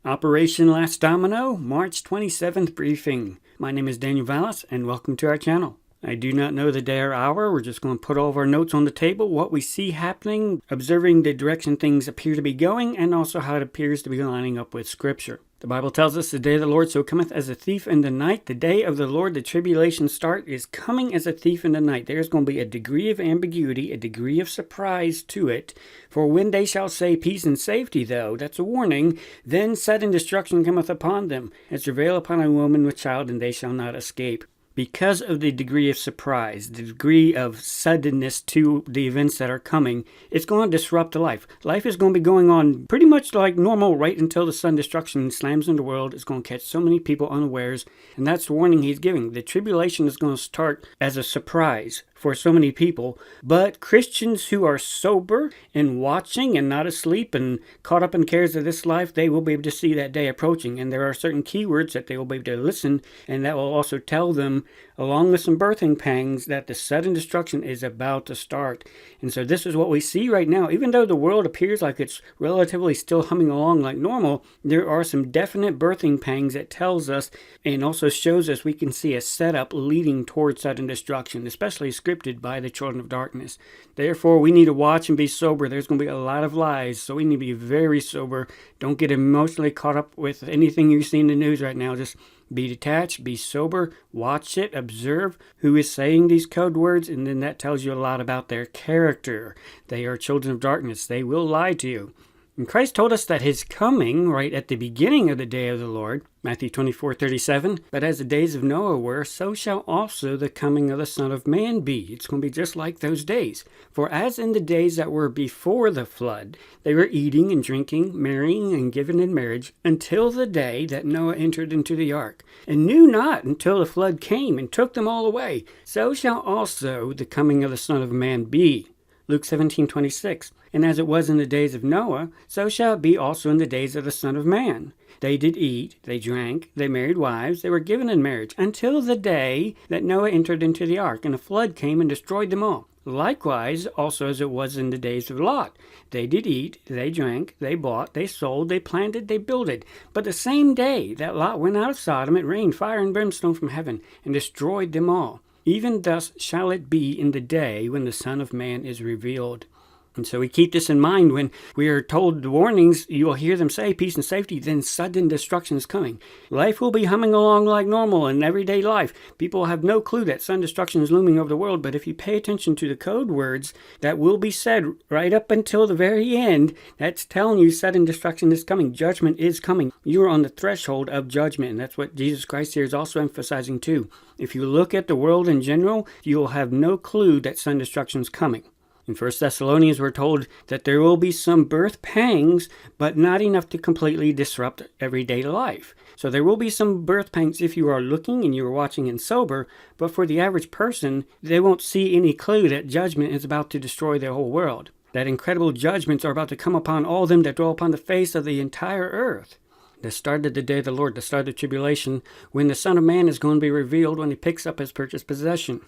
Operation Last Domino, March 27th briefing. My name is Daniel Vallis, and welcome to our channel. I do not know the day or hour. We're just going to put all of our notes on the table, what we see happening, observing the direction things appear to be going, and also how it appears to be lining up with Scripture. The Bible tells us the day of the Lord so cometh as a thief in the night. The day of the Lord, the tribulation start, is coming as a thief in the night. There's going to be a degree of ambiguity, a degree of surprise to it. For when they shall say peace and safety, though, that's a warning, then sudden destruction cometh upon them, as travail upon a woman with child, and they shall not escape. Because of the degree of surprise, the degree of suddenness to the events that are coming, it's going to disrupt the life. Life is going to be going on pretty much like normal right until the sudden destruction slams in the world. It's going to catch so many people unawares, and that's the warning he's giving. The tribulation is going to start as a surprise for so many people, but Christians who are sober and watching and not asleep and caught up in cares of this life, they will be able to see that day approaching. And there are certain keywords that they will be able to listen, and that will also tell them, along with some birthing pangs, that the sudden destruction is about to start. And so this is what we see right now. Even though the world appears like it's relatively still humming along like normal, there are some definite birthing pangs that tells us and also shows us we can see a setup leading towards sudden destruction, especially scripted by the children of darkness. Therefore, we need to watch and be sober. There's going to be a lot of lies, so we need to be very sober. Don't get emotionally caught up with anything you see in the news right now. Just be detached, be sober, watch it, observe who is saying these code words, and then that tells you a lot about their character. They are children of darkness. They will lie to you. And Christ told us that his coming, right at the beginning of the day of the Lord, Matthew 24:37, but as the days of Noah were, so shall also the coming of the Son of Man be. It's going to be just like those days. For as in the days that were before the flood, they were eating and drinking, marrying and giving in marriage, until the day that Noah entered into the ark, and knew not until the flood came and took them all away. So shall also the coming of the Son of Man be. Luke 17:26, and as it was in the days of Noah, so shall it be also in the days of the Son of Man. They did eat, they drank, they married wives, they were given in marriage, until the day that Noah entered into the ark, and a flood came and destroyed them all. Likewise, also as it was in the days of Lot. They did eat, they drank, they bought, they sold, they planted, they builded. But the same day that Lot went out of Sodom, it rained fire and brimstone from heaven, and destroyed them all. Even thus shall it be in the day when the Son of Man is revealed. And so we keep this in mind when we are told the warnings, you will hear them say peace and safety, then sudden destruction is coming. Life will be humming along like normal in everyday life. People have no clue that sudden destruction is looming over the world, but if you pay attention to the code words that will be said right up until the very end, that's telling you sudden destruction is coming. Judgment is coming. You are on the threshold of judgment, and that's what Jesus Christ here is also emphasizing too. If you look at the world in general, you will have no clue that sudden destruction is coming. In 1 Thessalonians, we're told that there will be some birth pangs, but not enough to completely disrupt everyday life. So there will be some birth pangs if you are looking and you are watching and sober, but for the average person, they won't see any clue that judgment is about to destroy their whole world, that incredible judgments are about to come upon all them that dwell upon the face of the entire earth. The start of the day of the Lord, the start of the tribulation, when the Son of Man is going to be revealed when he picks up his purchased possession.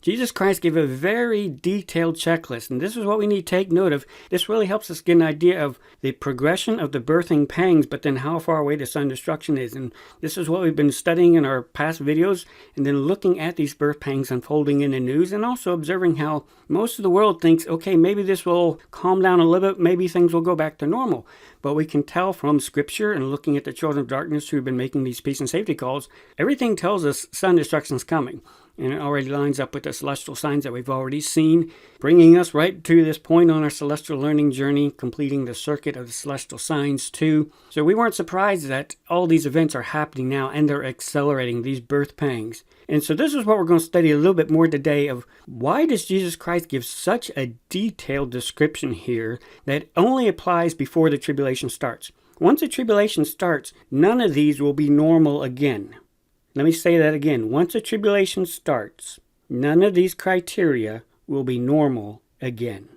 Jesus Christ gave a very detailed checklist, and this is what we need to take note of. This really helps us get an idea of the progression of the birthing pangs, but then how far away the sudden destruction is. And this is what we've been studying in our past videos, and then looking at these birth pangs unfolding in the news, and also observing how most of the world thinks, okay, maybe this will calm down a little bit, maybe things will go back to normal. But we can tell from Scripture and looking at the children of darkness who have been making these peace and safety calls, everything tells us sudden destruction is coming. And it already lines up with the celestial signs that we've already seen, bringing us right to this point on our celestial learning journey, completing the circuit of the celestial signs too. So we weren't surprised that all these events are happening now and they're accelerating these birth pangs. And so this is what we're going to study a little bit more today of why does Jesus Christ give such a detailed description here that only applies before the tribulation starts. Once the tribulation starts, none of these will be normal again. Let me say that again. Once the tribulation starts, none of these criteria will be normal again.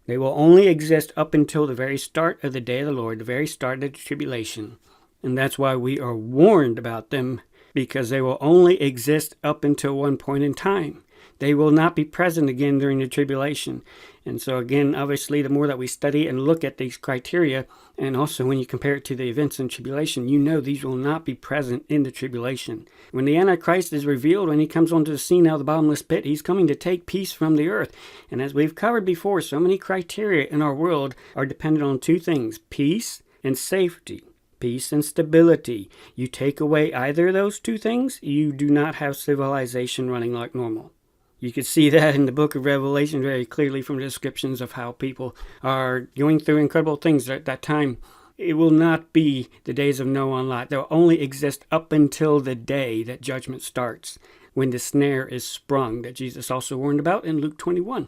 They will only exist up until the very start of the day of the Lord, the very start of the tribulation. And that's why we are warned about them, because they will only exist up until one point in time. They will not be present again during the tribulation. And so again, obviously, the more that we study and look at these criteria, and also when you compare it to the events in tribulation, you know these will not be present in the tribulation. When the Antichrist is revealed, when he comes onto the scene out of the bottomless pit, he's coming to take peace from the earth. And as we've covered before, so many criteria in our world are dependent on two things: peace and safety. Peace and stability. You take away either of those two things, you do not have civilization running like normal. You can see that in the book of Revelation very clearly from the descriptions of how people are going through incredible things at that time. It will not be the days of Noah and Lot. They'll only exist up until the day that judgment starts, when the snare is sprung, that Jesus also warned about in Luke 21.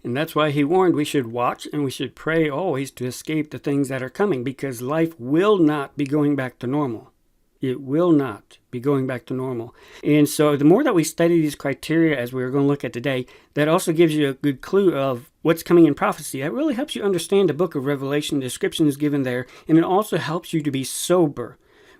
And that's why he warned we should watch and we should pray always to escape the things that are coming, because life will not be going back to normal. It will not be going back to normal. And so the more that we study these criteria, as we're going to look at today, that also gives you a good clue of what's coming in prophecy. That really helps you understand the book of Revelation. The description is given there, and it also helps you to be sober.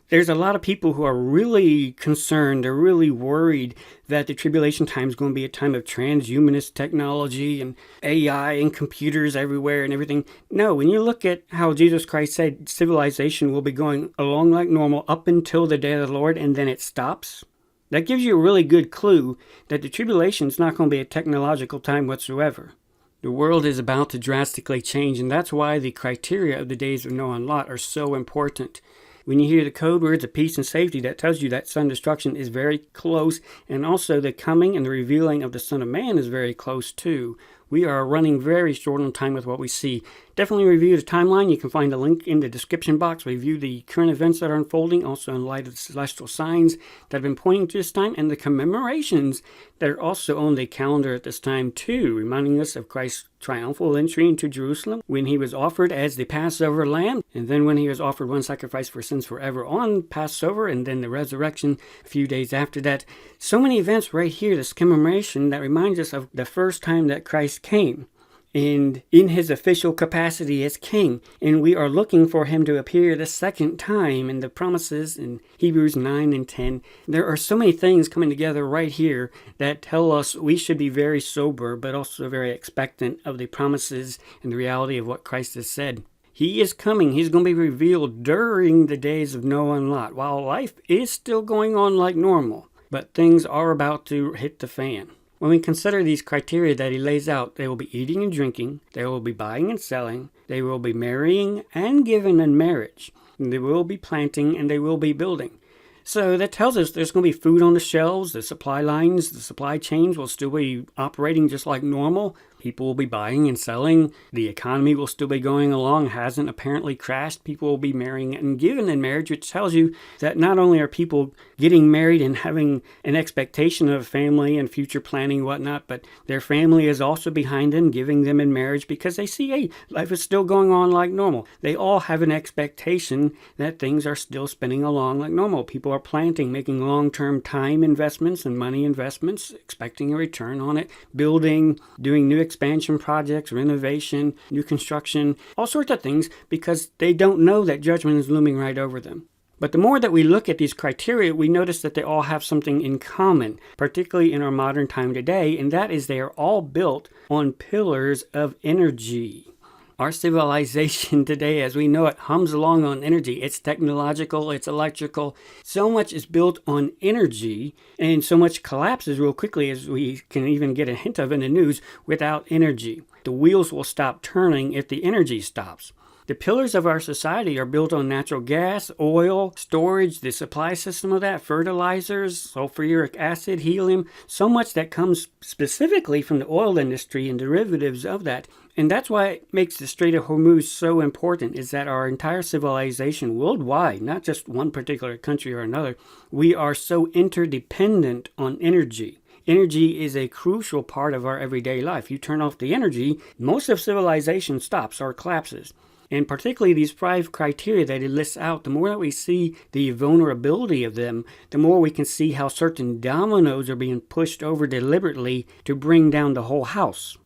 There's a lot of people who are really concerned, they're really worried that the tribulation time is going to be a time of transhumanist technology and AI and computers everywhere and everything. No, when you look at how Jesus Christ said civilization will be going along like normal up until the day of the Lord, and then it stops, that gives you a really good clue that the tribulation is not going to be a technological time whatsoever. The world is about to drastically change, and that's why the criteria of the days of Noah and Lot are so important. When you hear the code words of peace and safety, that tells you that sudden destruction is very close, and also the coming and the revealing of the Son of Man is very close too. We are running very short on time with what we see. Definitely review the timeline. You can find a link in the description box. Review the current events that are unfolding, also in light of the celestial signs that have been pointing to this time, and the commemorations that are also on the calendar at this time too, reminding us of Christ's triumphal entry into Jerusalem, when he was offered as the Passover lamb, and then when he was offered one sacrifice for sins forever on Passover, and then the resurrection a few days after that. So many events right here, this commemoration that reminds us of the first time that Christ came, and in his official capacity as king, and we are looking for him to appear the second time in the promises in Hebrews 9 and 10. There are so many things coming together right here that tell us we should be very sober, but also very expectant of the promises and the reality of what Christ has said. He is coming. He's going to be revealed during the days of Noah and Lot, while life is still going on like normal, but things are about to hit the fan. When we consider these criteria that he lays out, they will be eating and drinking, they will be buying and selling, they will be marrying and giving in marriage, and they will be planting and they will be building. So that tells us there's going to be food on the shelves, the supply lines, the supply chains will still be operating just like normal. People will be buying and selling. The economy will still be going along, hasn't apparently crashed. People will be marrying and giving in marriage, which tells you that not only are people getting married and having an expectation of family and future planning and whatnot, but their family is also behind them, giving them in marriage because they see, hey, life is still going on like normal. They all have an expectation that things are still spinning along like normal. People are planting, making long-term time investments and money investments, expecting a return on it, building, doing new expansion projects, renovation, new construction, all sorts of things, because they don't know that judgment is looming right over them. But the more that we look at these criteria, we notice that they all have something in common, particularly in our modern time today, and that is they are all built on pillars of energy. Our civilization today, as we know it, hums along on energy. It's technological, it's electrical. So much is built on energy, and so much collapses real quickly, as we can even get a hint of in the news, without energy. The wheels will stop turning if the energy stops. The pillars of our society are built on natural gas, oil, storage, the supply system of that, fertilizers, sulfuric acid, helium, so much that comes specifically from the oil industry and derivatives of that. And that's why it makes the Strait of Hormuz so important, is that our entire civilization worldwide, not just one particular country or another, we are so interdependent on energy. Energy is a crucial part of our everyday life. You turn off the energy, most of civilization stops or collapses. And particularly these 5 criteria that he lists out, the more that we see the vulnerability of them, the more we can see how certain dominoes are being pushed over deliberately to bring down the whole house.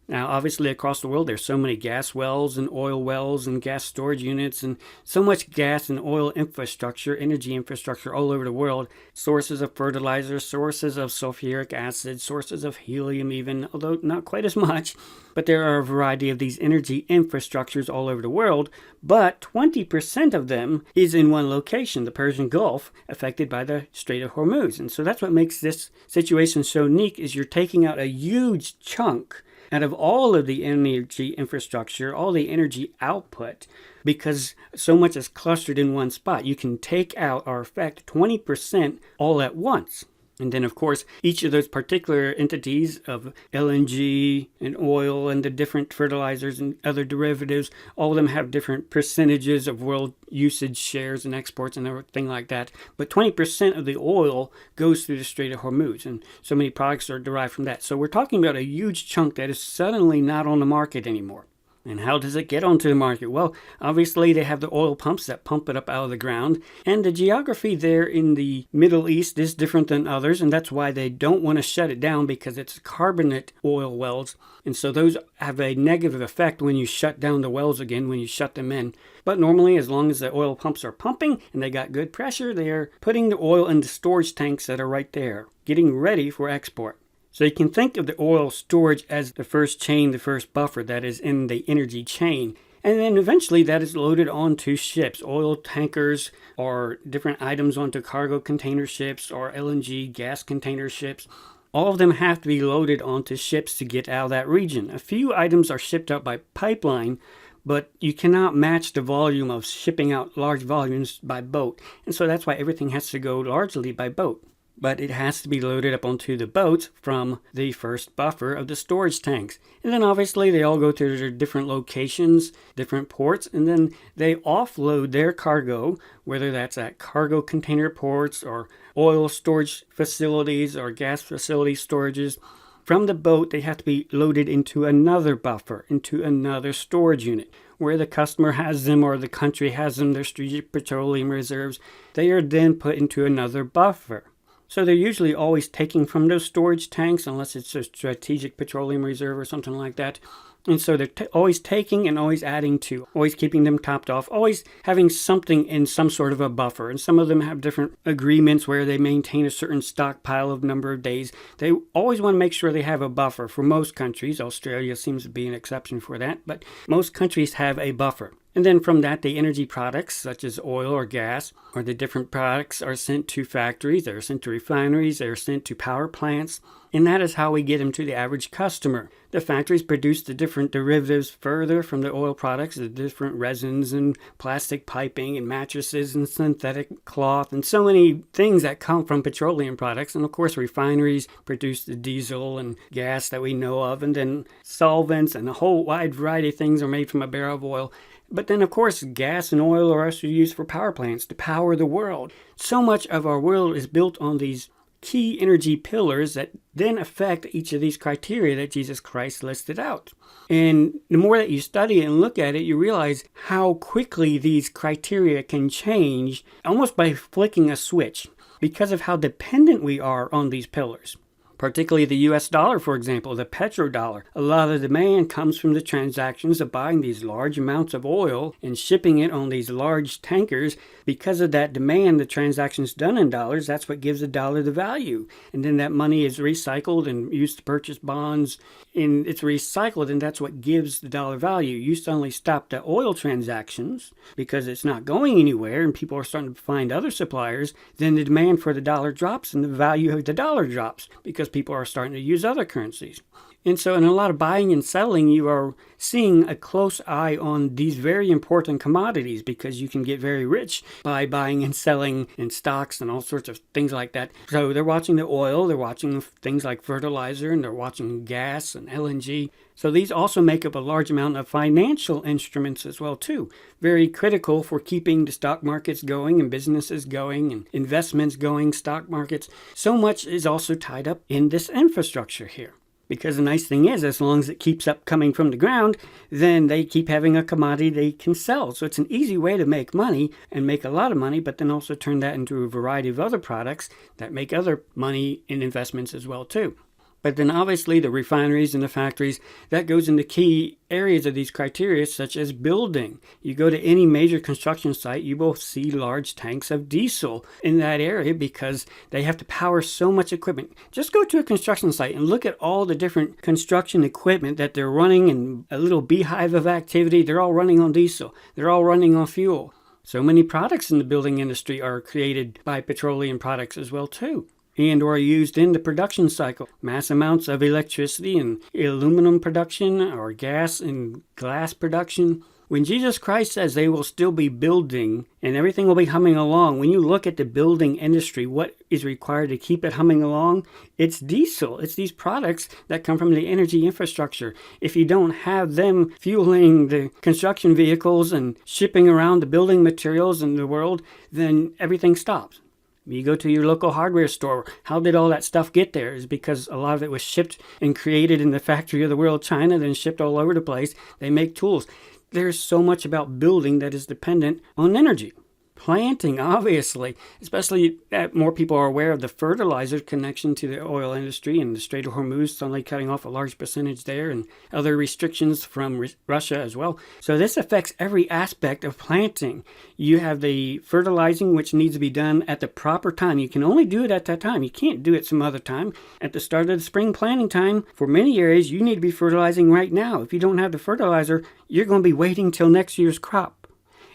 Now, obviously, across the world, there's so many gas wells and oil wells and gas storage units and so much gas and oil infrastructure, energy infrastructure all over the world. Sources of fertilizer, sources of sulfuric acid, sources of helium even, although not quite as much. But there are a variety of these energy infrastructures all over the world. But 20% of them is in one location, the Persian Gulf, affected by the Strait of Hormuz. And so that's what makes this situation so unique, is you're taking out a huge chunk out of all of the energy infrastructure, all the energy output, because so much is clustered in one spot. You can take out or affect 20% all at once. And then, of course, each of those particular entities of LNG and oil and the different fertilizers and other derivatives, all of them have different percentages of world usage shares and exports and everything like that. But 20% of the oil goes through the Strait of Hormuz, and so many products are derived from that. So we're talking about a huge chunk that is suddenly not on the market anymore. And how does it get onto the market? Well, obviously they have the oil pumps that pump it up out of the ground. And the geography there in the Middle East is different than others. And that's why they don't want to shut it down, because it's carbonate oil wells. And so those have a negative effect when you shut down the wells again, when you shut them in. But normally, as long as the oil pumps are pumping and they got good pressure, they're putting the oil into storage tanks that are right there, getting ready for export. So you can think of the oil storage as the first chain, the first buffer that is in the energy chain. And then eventually that is loaded onto ships, oil tankers, or different items onto cargo container ships, or LNG gas container ships. All of them have to be loaded onto ships to get out of that region. A few items are shipped out by pipeline, but you cannot match the volume of shipping out large volumes by boat. And so that's why everything has to go largely by boat. But it has to be loaded up onto the boats from the first buffer of the storage tanks. And then obviously they all go to their different locations, different ports, and then they offload their cargo, whether that's at cargo container ports or oil storage facilities or gas facility storages. From the boat, they have to be loaded into another buffer, into another storage unit, where the customer has them or the country has them, their strategic petroleum reserves. They are then put into another buffer. So they're usually always taking from those storage tanks, unless it's a strategic petroleum reserve or something like that. And so they're always taking and always adding to, always keeping them topped off, always having something in some sort of a buffer. And some of them have different agreements where they maintain a certain stockpile of number of days. They always want to make sure they have a buffer. For most countries, Australia seems to be an exception for that, but most countries have a buffer. And then from that, the energy products, such as oil or gas, or the different products are sent to factories, they're sent to refineries, they're sent to power plants, and that is how we get them to the average customer. The factories produce the different derivatives further from the oil products, the different resins and plastic piping and mattresses and synthetic cloth and so many things that come from petroleum products. And of course, refineries produce the diesel and gas that we know of, and then solvents and a whole wide variety of things are made from a barrel of oil. But then, of course, gas and oil are also used for power plants to power the world. So much of our world is built on these key energy pillars that then affect each of these criteria that Jesus Christ listed out. And the more that you study it and look at it, you realize how quickly these criteria can change almost by flicking a switch because of how dependent we are on these pillars. Particularly the US dollar, for example, the petrodollar. A lot of the demand comes from the transactions of buying these large amounts of oil and shipping it on these large tankers. Because of that demand, the transactions done in dollars, that's what gives the dollar the value. And then that money is recycled and used to purchase bonds, and it's recycled, and that's what gives the dollar value. You suddenly stop the oil transactions because it's not going anywhere and people are starting to find other suppliers, then the demand for the dollar drops and the value of the dollar drops because people are starting to use other currencies. And so in a lot of buying and selling, you are seeing a close eye on these very important commodities because you can get very rich by buying and selling in stocks and all sorts of things like that. So they're watching the oil, they're watching things like fertilizer, and they're watching gas and LNG. So these also make up a large amount of financial instruments as well too. Very critical for keeping the stock markets going and businesses going and investments going, stock markets. So much is also tied up in this infrastructure here. Because the nice thing is, as long as it keeps up coming from the ground, then they keep having a commodity they can sell. So it's an easy way to make money and make a lot of money, but then also turn that into a variety of other products that make other money in investments as well too. But then obviously the refineries and the factories, that goes into key areas of these criteria, such as building. You go to any major construction site, you will see large tanks of diesel in that area because they have to power so much equipment. Just go to a construction site and look at all the different construction equipment that they're running in a little beehive of activity. They're all running on diesel. They're all running on fuel. So many products in the building industry are created by petroleum products as well too, and or used in the production cycle. Mass amounts of electricity in aluminum production or gas and glass production. When Jesus Christ says they will still be building and everything will be humming along, when you look at the building industry, what is required to keep it humming along? It's diesel. It's these products that come from the energy infrastructure. If you don't have them fueling the construction vehicles and shipping around the building materials in the world, then everything stops. You go to your local hardware store. How did all that stuff get there? It's because a lot of it was shipped and created in the factory of the world, China, then shipped all over the place. They make tools. There's so much about building that is dependent on energy. Planting, obviously, especially that more people are aware of the fertilizer connection to the oil industry and the Strait of Hormuz suddenly cutting off a large percentage there and other restrictions from Russia as well. So this affects every aspect of planting. You have the fertilizing, which needs to be done at the proper time. You can only do it at that time. You can't do it some other time. At the start of the spring planting time, for many areas, you need to be fertilizing right now. If you don't have the fertilizer, you're going to be waiting till next year's crop.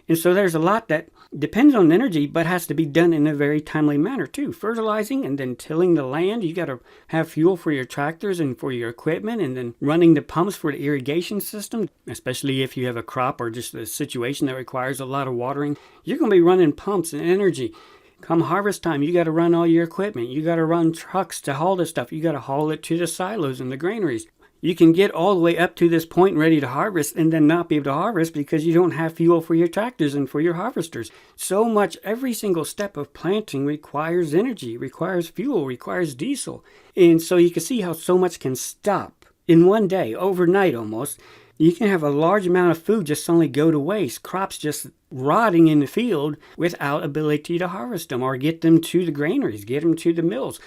And so there's a lot that depends on energy, but has to be done in a very timely manner too. Fertilizing and then tilling the land. You got to have fuel for your tractors and for your equipment, and then running the pumps for the irrigation system, especially if you have a crop or just a situation that requires a lot of watering. You're going to be running pumps and energy. Come harvest time, you got to run all your equipment. You got to run trucks to haul this stuff. You got to haul it to the silos and the granaries. You can get all the way up to this point ready to harvest and then not be able to harvest because you don't have fuel for your tractors and for your harvesters. So much, every single step of planting requires energy, requires fuel, requires diesel. And so you can see how so much can stop in one day, overnight almost. You can have a large amount of food just suddenly go to waste, crops just rotting in the field without ability to harvest them or get them to the granaries, get them to the mills.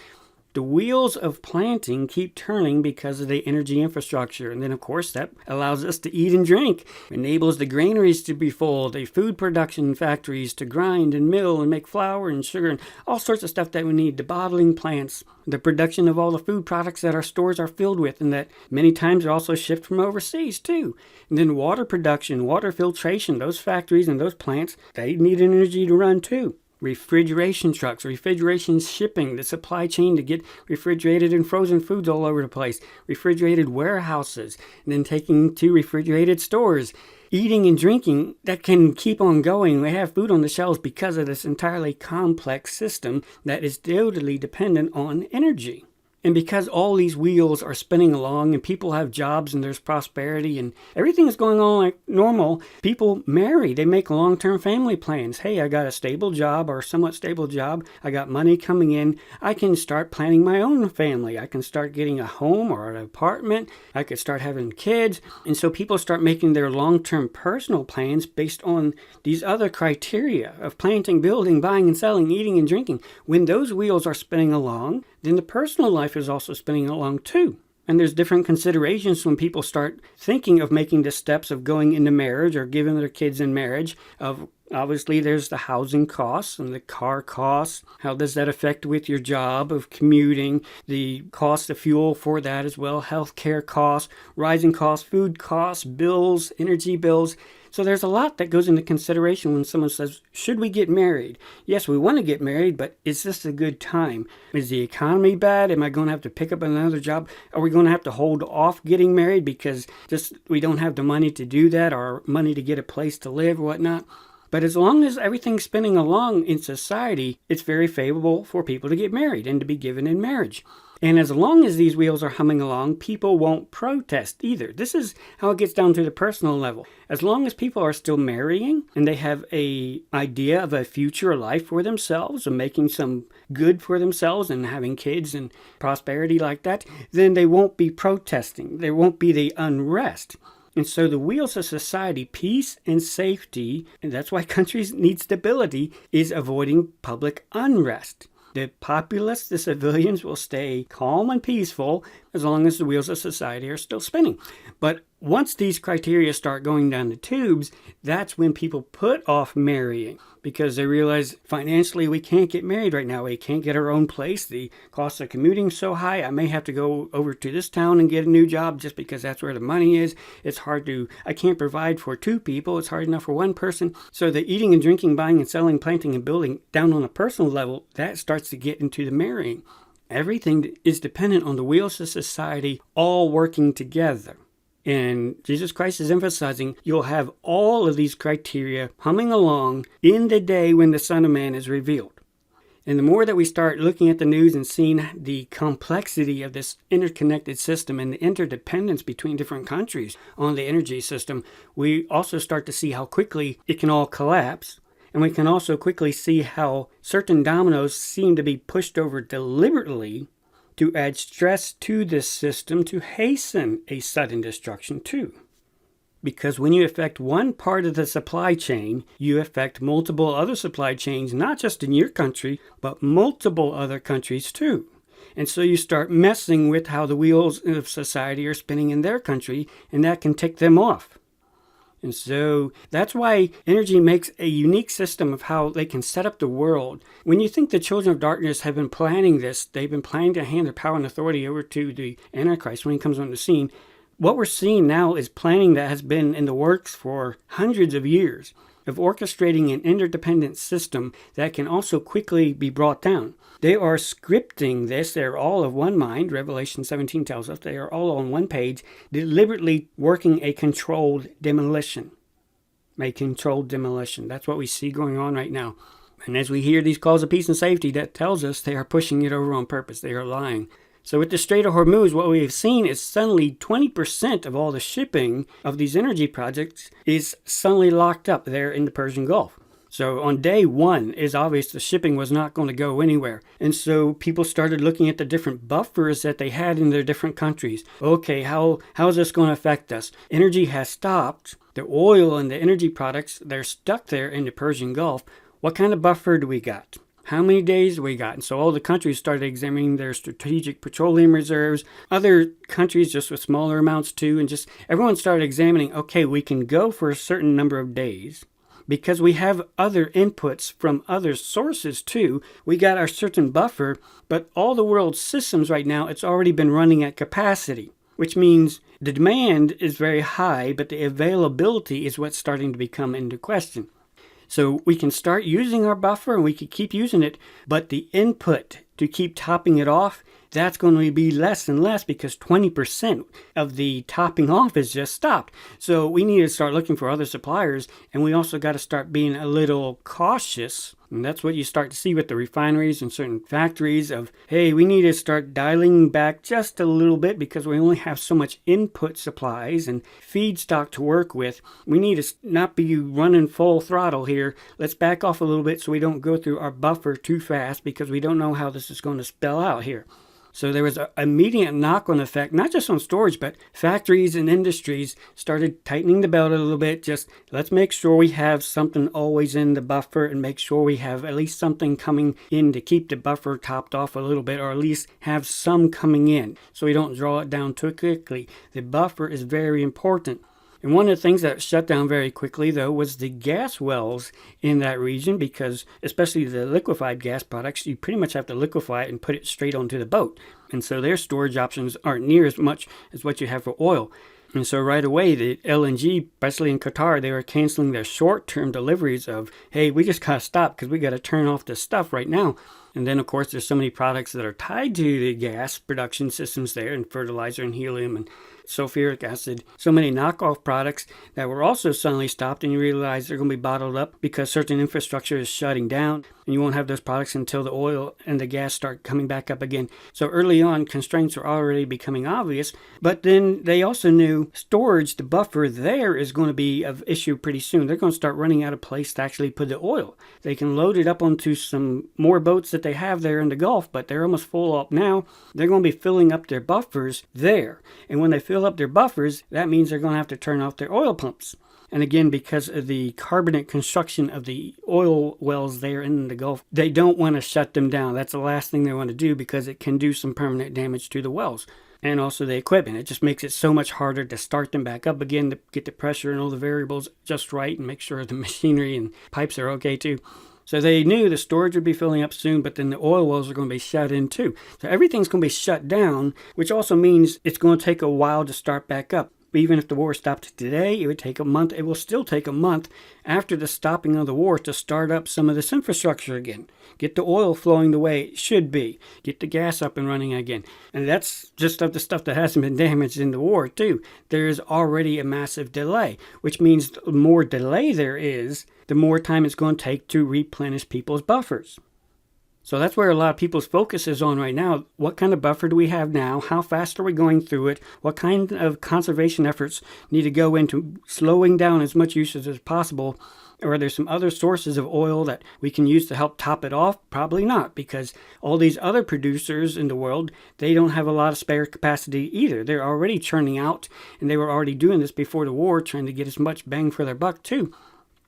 The wheels of planting keep turning because of the energy infrastructure. And then, of course, that allows us to eat and drink, enables the granaries to be full, the food production factories to grind and mill and make flour and sugar and all sorts of stuff that we need, the bottling plants, the production of all the food products that our stores are filled with and that many times are also shipped from overseas too. And then water production, water filtration, those factories and those plants, they need energy to run too. Refrigeration trucks, refrigeration shipping, the supply chain to get refrigerated and frozen foods all over the place, refrigerated warehouses, and then taking to refrigerated stores, eating and drinking, that can keep on going. We have food on the shelves because of this entirely complex system that is totally dependent on energy. And because all these wheels are spinning along and people have jobs and there's prosperity and everything is going on like normal, people marry. They make long-term family plans. Hey, I got a stable job or somewhat stable job. I got money coming in. I can start planning my own family. I can start getting a home or an apartment. I could start having kids. And so people start making their long-term personal plans based on these other criteria of planting, building, buying and selling, eating and drinking. When those wheels are spinning along, then the personal life is also spinning along too. And there's different considerations when people start thinking of making the steps of going into marriage or giving their kids in marriage. Of obviously there's the housing costs and the car costs. How does that affect with your job of commuting? The cost of fuel for that as well. Healthcare costs, rising costs, food costs, bills, energy bills. So there's a lot that goes into consideration when someone says, should we get married? Yes, we want to get married, but is this a good time? Is the economy bad? Am I going to have to pick up another job? Are we going to have to hold off getting married because just we don't have the money to do that or money to get a place to live or whatnot? But as long as everything's spinning along in society, it's very favorable for people to get married and to be given in marriage. And as long as these wheels are humming along, people won't protest either. This is how it gets down to the personal level. As long as people are still marrying and they have an idea of a future life for themselves and making some good for themselves and having kids and prosperity like that, then they won't be protesting. There won't be the unrest. And so the wheels of society, peace and safety, and that's why countries need stability, is avoiding public unrest. The populace, the civilians, will stay calm and peaceful as long as the wheels of society are still spinning. But once these criteria start going down the tubes, that's when people put off marrying because they realize financially we can't get married right now. We can't get our own place. The cost of commuting is so high. I may have to go over to this town and get a new job just because that's where the money is. I can't provide for two people. It's hard enough for one person. So the eating and drinking, buying and selling, planting and building down on a personal level, that starts to get into the marrying. Everything is dependent on the wheels of society all working together. And Jesus Christ is emphasizing you'll have all of these criteria humming along in the day when the Son of Man is revealed. And the more that we start looking at the news and seeing the complexity of this interconnected system and the interdependence between different countries on the energy system, we also start to see how quickly it can all collapse. And we can also quickly see how certain dominoes seem to be pushed over deliberately to add stress to this system to hasten a sudden destruction too. Because when you affect one part of the supply chain, you affect multiple other supply chains, not just in your country, but multiple other countries too. And so you start messing with how the wheels of society are spinning in their country, and that can tick them off. And so that's why energy makes a unique system of how they can set up the world. When you think the children of darkness have been planning this, they've been planning to hand their power and authority over to the Antichrist when he comes on the scene. What we're seeing now is planning that has been in the works for hundreds of years of orchestrating an interdependent system that can also quickly be brought down. They are scripting this. They're all of one mind. Revelation 17 tells us they are all on one page, deliberately working a controlled demolition. A controlled demolition. That's what we see going on right now. And as we hear these calls of peace and safety, that tells us they are pushing it over on purpose. They are lying. So with the Strait of Hormuz, what we have seen is suddenly 20% of all the shipping of these energy projects is suddenly locked up there in the Persian Gulf. So on day one, it's obvious the shipping was not going to go anywhere. And so people started looking at the different buffers that they had in their different countries. Okay, how is this going to affect us? Energy has stopped. The oil and the energy products, they're stuck there in the Persian Gulf. What kind of buffer do we got? How many days do we got? And so all the countries started examining their strategic petroleum reserves. Other countries just with smaller amounts too. And just everyone started examining, okay, we can go for a certain number of days. Because we have other inputs from other sources too. We got our certain buffer, but all the world's systems right now, it's already been running at capacity, which means the demand is very high, but the availability is what's starting to become into question. So we can start using our buffer and we can keep using it, but the input to keep topping it off, that's going to be less and less because 20% of the topping off is just stopped. So we need to start looking for other suppliers, and we also got to start being a little cautious. And that's what you start to see with the refineries and certain factories of, hey, we need to start dialing back just a little bit because we only have so much input supplies and feedstock to work with. We need to not be running full throttle here. Let's back off a little bit so we don't go through our buffer too fast because we don't know how this is going to spell out here. So there was an immediate knock-on effect, not just on storage, but factories and industries started tightening the belt a little bit. Just let's make sure we have something always in the buffer and make sure we have at least something coming in to keep the buffer topped off a little bit, or at least have some coming in so we don't draw it down too quickly. The buffer is very important. And one of the things that shut down very quickly, though, was the gas wells in that region because, especially the liquefied gas products, you pretty much have to liquefy it and put it straight onto the boat. And so their storage options aren't near as much as what you have for oil. And so right away, the LNG, especially in Qatar, they were canceling their short-term deliveries of, hey, we just got to stop because we got to turn off this stuff right now. And then, of course, there's so many products that are tied to the gas production systems there, and fertilizer and helium and sulfuric acid, so many knockoff products that were also suddenly stopped, and you realize they're going to be bottled up because certain infrastructure is shutting down, and you won't have those products until the oil and the gas start coming back up again. So early on, constraints are already becoming obvious, but then they also knew storage, the buffer there is going to be of issue pretty soon. They're going to start running out of place to actually put the oil. They can load it up onto some more boats that they have there in the Gulf, but they're almost full up now. They're going to be filling up their buffers there, and when they fill up their buffers, that means they're going to have to turn off their oil pumps. And again, because of the carbonate construction of the oil wells there in the Gulf, they don't want to shut them down. That's the last thing they want to do because it can do some permanent damage to the wells and also the equipment. It just makes it so much harder to start them back up again, to get the pressure and all the variables just right and make sure the machinery and pipes are okay too. So they knew the storage would be filling up soon, but then the oil wells are going to be shut in too. So everything's going to be shut down, which also means it's going to take a while to start back up. Even if the war stopped today, it would take a month. It will still take a month after the stopping of the war to start up some of this infrastructure again. Get the oil flowing the way it should be. Get the gas up and running again. And that's just of the stuff that hasn't been damaged in the war too. There is already a massive delay, which means the more delay there is, the more time it's going to take to replenish people's buffers. So that's where a lot of people's focus is on right now. What kind of buffer do we have now? How fast are we going through it? What kind of conservation efforts need to go into slowing down as much usage as possible? Or are there some other sources of oil that we can use to help top it off? Probably not, because all these other producers in the world, they don't have a lot of spare capacity either. They're already churning out, and they were already doing this before the war, trying to get as much bang for their buck too.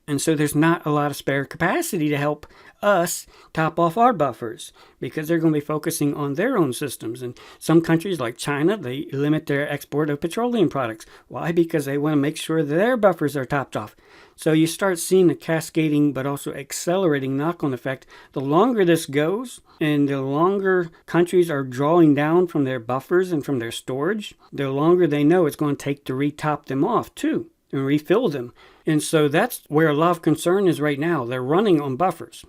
And so there's not a lot of spare capacity to help us top off our buffers because they're going to be focusing on their own systems. And some countries like China, they limit their export of petroleum products. Why? Because they want to make sure that their buffers are topped off. So you start seeing a cascading but also accelerating knock-on effect. The longer this goes and the longer countries are drawing down from their buffers and from their storage, the longer they know it's going to take to retop them off too and refill them. And so that's where a lot of concern is right now. They're running on buffers.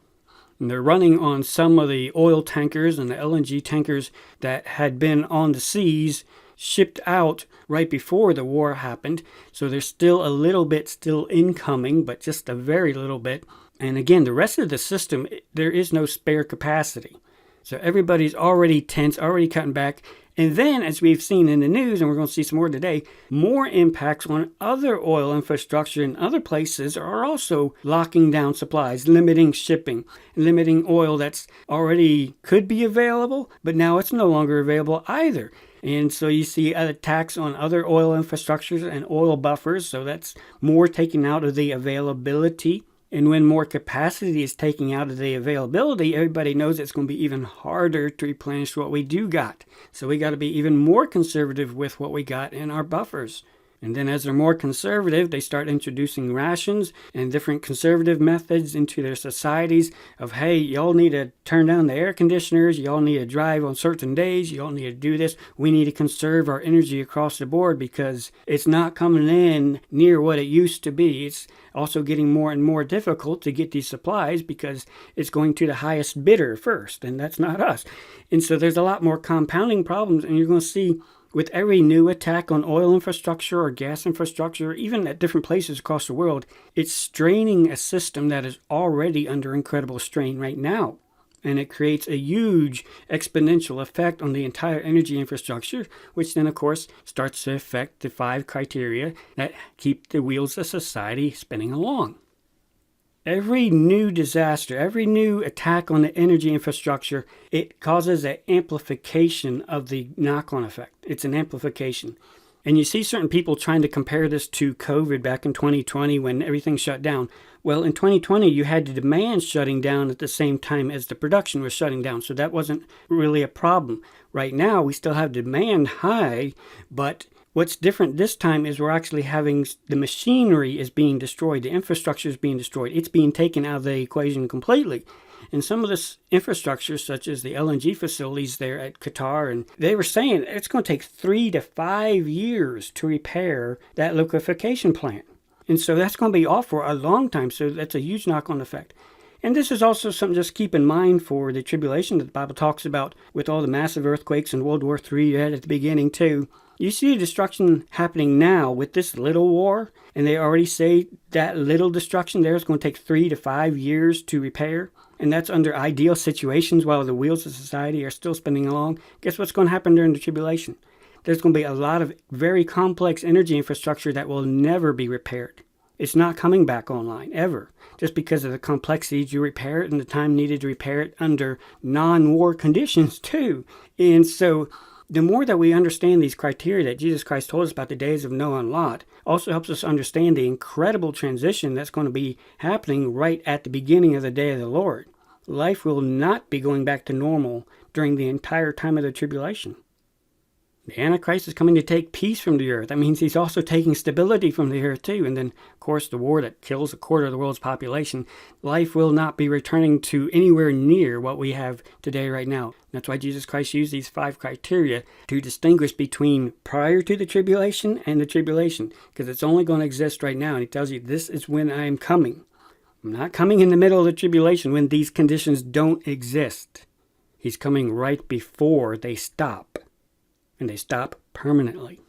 And they're running on some of the oil tankers and the LNG tankers that had been on the seas, shipped out right before the war happened. So there's still a little bit still incoming, but just a very little bit. And again, the rest of the system, there is no spare capacity. So everybody's already tense, already cutting back. And then, as we've seen in the news, and we're going to see some more today, more impacts on other oil infrastructure in other places are also locking down supplies, limiting shipping, limiting oil that's already could be available, but now it's no longer available either. And so you see attacks on other oil infrastructures and oil buffers, so that's more taken out of the availability. And when more capacity is taking out of the availability, everybody knows it's going to be even harder to replenish what we do got. So we got to be even more conservative with what we got in our buffers. And then as they're more conservative, they start introducing rations and different conservative methods into their societies of, hey, y'all need to turn down the air conditioners, y'all need to drive on certain days, y'all need to do this. We need to conserve our energy across the board because it's not coming in near what it used to be. It's also getting more and more difficult to get these supplies because it's going to the highest bidder first, and that's not us. And so there's a lot more compounding problems, and you're going to see with every new attack on oil infrastructure or gas infrastructure, even at different places across the world, it's straining a system that is already under incredible strain right now. And it creates a huge exponential effect on the entire energy infrastructure, which then, of course, starts to affect the 5 criteria that keep the wheels of society spinning along. Every new disaster, every new attack on the energy infrastructure, it causes an amplification of the knock-on effect. It's an amplification. And you see certain people trying to compare this to COVID back in 2020 when everything shut down. Well, in 2020, you had the demand shutting down at the same time as the production was shutting down. So that wasn't really a problem. Right now, we still have demand high, but what's different this time is we're actually having the machinery is being destroyed. The infrastructure is being destroyed. It's being taken out of the equation completely. And some of this infrastructure, such as the LNG facilities there at Qatar, and they were saying it's going to take 3 to 5 years to repair that liquefaction plant. And so that's going to be off for a long time. So that's a huge knock-on effect. And this is also something just keep in mind for the tribulation that the Bible talks about with all the massive earthquakes in World War III you had at the beginning too. You see destruction happening now with this little war, and they already say that little destruction there is going to take 3 to 5 years to repair. And that's under ideal situations while the wheels of society are still spinning along. Guess what's going to happen during the tribulation? There's going to be a lot of very complex energy infrastructure that will never be repaired. It's not coming back online, ever, just because of the complexity to repair it and the time needed to repair it under non-war conditions, too. And so The more that we understand these criteria that Jesus Christ told us about the days of Noah and Lot, also helps us understand the incredible transition that's going to be happening right at the beginning of the day of the Lord. Life will not be going back to normal during the entire time of the tribulation. The Antichrist is coming to take peace from the earth. That means he's also taking stability from the earth too. And then, of course, the war that kills a quarter of the world's population. Life will not be returning to anywhere near what we have today right now. That's why Jesus Christ used these 5 criteria to distinguish between prior to the tribulation and the tribulation. Because it's only going to exist right now. And he tells you, this is when I am coming. I'm not coming in the middle of the tribulation when these conditions don't exist. He's coming right before they stop. And they stop permanently.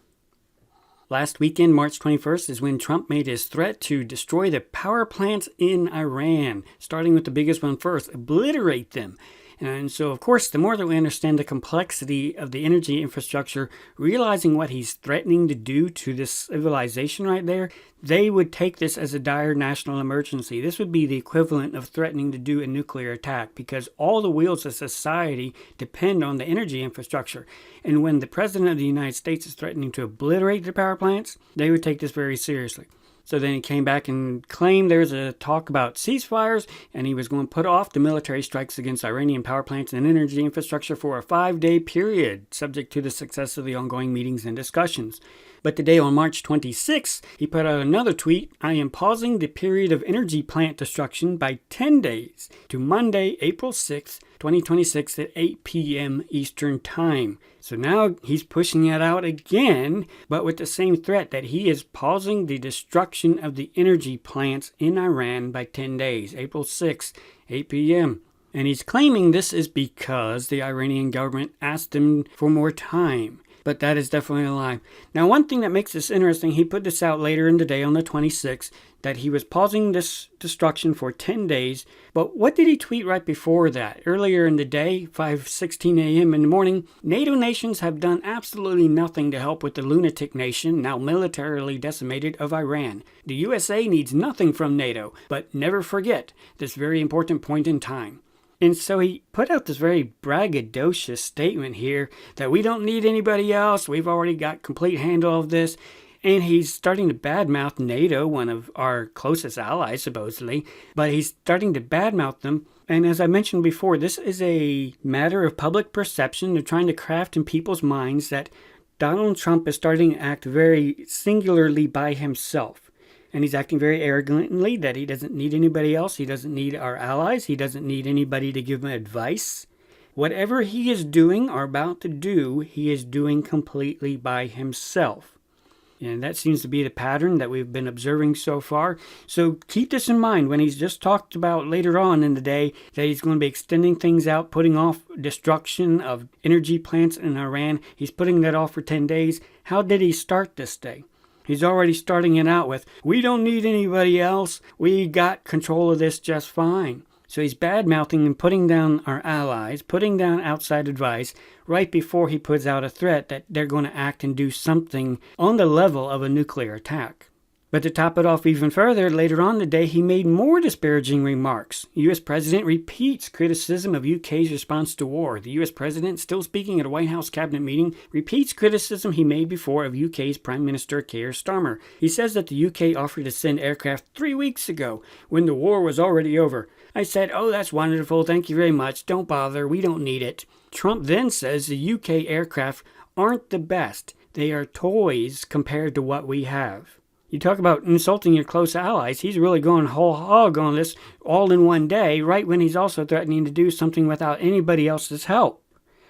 Last weekend, March 21st, is when Trump made his threat to destroy the power plants in Iran, starting with the biggest one first, obliterate them. And so, of course, the more that we understand the complexity of the energy infrastructure, realizing what he's threatening to do to this civilization right there, they would take this as a dire national emergency. This would be the equivalent of threatening to do a nuclear attack because all the wheels of society depend on the energy infrastructure. And when the President of the United States is threatening to obliterate the power plants, they would take this very seriously. So then he came back and claimed there's a talk about ceasefires, and he was going to put off the military strikes against Iranian power plants and energy infrastructure for a 5-day period, subject to the success of the ongoing meetings and discussions. But today on March 26th, he put out another tweet, I am pausing the period of energy plant destruction by 10 days to Monday, April 6th, 2026 at 8 p.m. Eastern Time. So now he's pushing it out again, but with the same threat that he is pausing the destruction of the energy plants in Iran by 10 days, April 6th, 8 p.m. And he's claiming this is because the Iranian government asked him for more time. But that is definitely a lie. Now, one thing that makes this interesting, he put this out later in the day on the 26th, that he was pausing this destruction for 10 days. But what did he tweet right before that? Earlier in the day, 5:16 a.m. in the morning, NATO nations have done absolutely nothing to help with the lunatic nation, now militarily decimated, of Iran. The USA needs nothing from NATO, but never forget this very important point in time. And so he put out this very braggadocious statement here that we don't need anybody else. We've already got complete handle of this. And he's starting to badmouth NATO, one of our closest allies, supposedly. But he's starting to badmouth them. And as I mentioned before, this is a matter of public perception. They're trying to craft in people's minds that Donald Trump is starting to act very singularly by himself. And he's acting very arrogantly that he doesn't need anybody else. He doesn't need our allies. He doesn't need anybody to give him advice. Whatever he is doing or about to do, he is doing completely by himself. And that seems to be the pattern that we've been observing so far. So keep this in mind when he's just talked about later on in the day that he's going to be extending things out, putting off destruction of energy plants in Iran. He's putting that off for 10 days. How did he start this day? He's already starting it out with, we don't need anybody else. We got control of this just fine. So he's bad-mouthing and putting down our allies, putting down outside advice right before he puts out a threat that they're going to act and do something on the level of a nuclear attack. But to top it off even further, later on today, he made more disparaging remarks. The U.S. President repeats criticism of UK's response to war. The U.S. President, still speaking at a White House cabinet meeting, repeats criticism he made before of UK's Prime Minister Keir Starmer. He says that the UK offered to send aircraft 3 weeks ago when the war was already over. I said, oh, that's wonderful, thank you very much, don't bother, we don't need it. Trump then says the UK aircraft aren't the best. They are toys compared to what we have. You talk about insulting your close allies. He's really going whole hog on this all in one day, right when he's also threatening to do something without anybody else's help.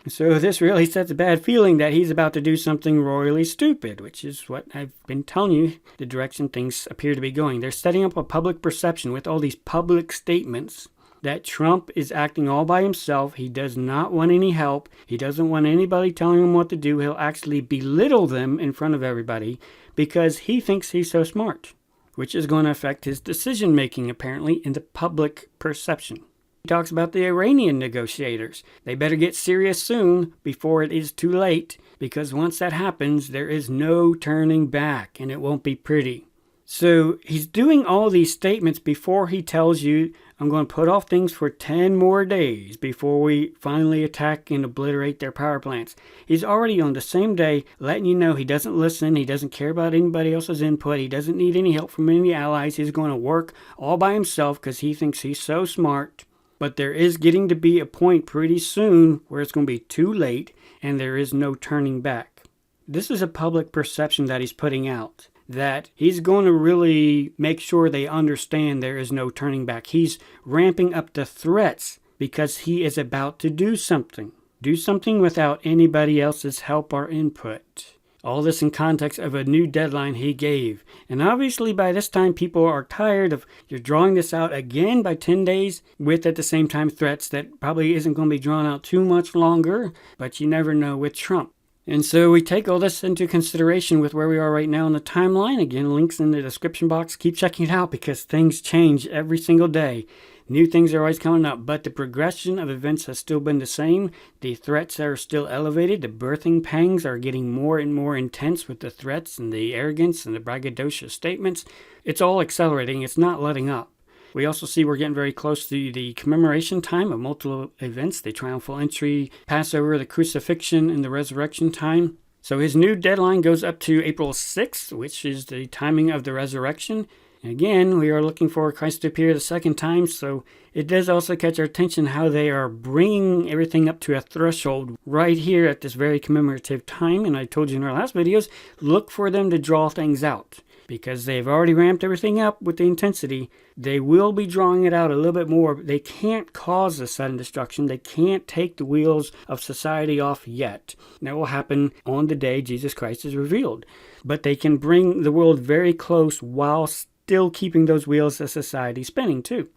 So this really sets a bad feeling that he's about to do something royally stupid, which is what I've been telling you, the direction things appear to be going. They're setting up a public perception with all these public statements that Trump is acting all by himself. He does not want any help. He doesn't want anybody telling him what to do. He'll actually belittle them in front of everybody because he thinks he's so smart, which is going to affect his decision-making, apparently, in the public perception. He talks about the Iranian negotiators. They better get serious soon before it is too late, because once that happens, there is no turning back, and it won't be pretty. So he's doing all these statements before he tells you I'm going to put off things for 10 more days before we finally attack and obliterate their power plants. He's already on the same day letting you know he doesn't listen, he doesn't care about anybody else's input, he doesn't need any help from any allies, he's going to work all by himself because he thinks he's so smart. But there is getting to be a point pretty soon where it's going to be too late and there is no turning back. This is a public perception that he's putting out, that he's going to really make sure they understand there is no turning back. He's ramping up the threats because he is about to do something. Do something without anybody else's help or input. All this in context of a new deadline he gave. And obviously by this time people are tired of you're drawing this out again by 10 days with at the same time threats that probably isn't going to be drawn out too much longer, but you never know with Trump. And so we take all this into consideration with where we are right now in the timeline. Again, links in the description box. Keep checking it out because things change every single day. New things are always coming up, but the progression of events has still been the same. The threats are still elevated. The birthing pangs are getting more and more intense with the threats and the arrogance and the braggadocious statements. It's all accelerating. It's not letting up. We also see we're getting very close to the commemoration time of multiple events, the triumphal entry, Passover, the crucifixion, and the resurrection time. So his new deadline goes up to April 6th, which is the timing of the resurrection. Again, we are looking for Christ to appear the second time, so it does also catch our attention how they are bringing everything up to a threshold right here at this very commemorative time. And I told you in our last videos, look for them to draw things out. Because they've already ramped everything up with the intensity, they will be drawing it out a little bit more. They can't cause a sudden destruction. They can't take the wheels of society off yet. That will happen on the day Jesus Christ is revealed. But they can bring the world very close while still keeping those wheels of society spinning too.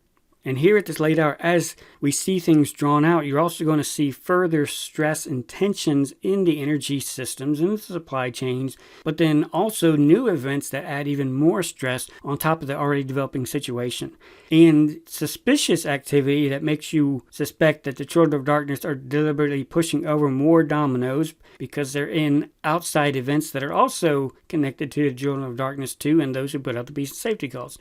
And here it is laid out as we see things drawn out. You're also going to see further stress and tensions in the energy systems and the supply chains, but then also new events that add even more stress on top of the already developing situation. And suspicious activity that makes you suspect that the children of darkness are deliberately pushing over more dominoes because they're in outside events that are also connected to the children of darkness too, and those who put out the peace and safety calls.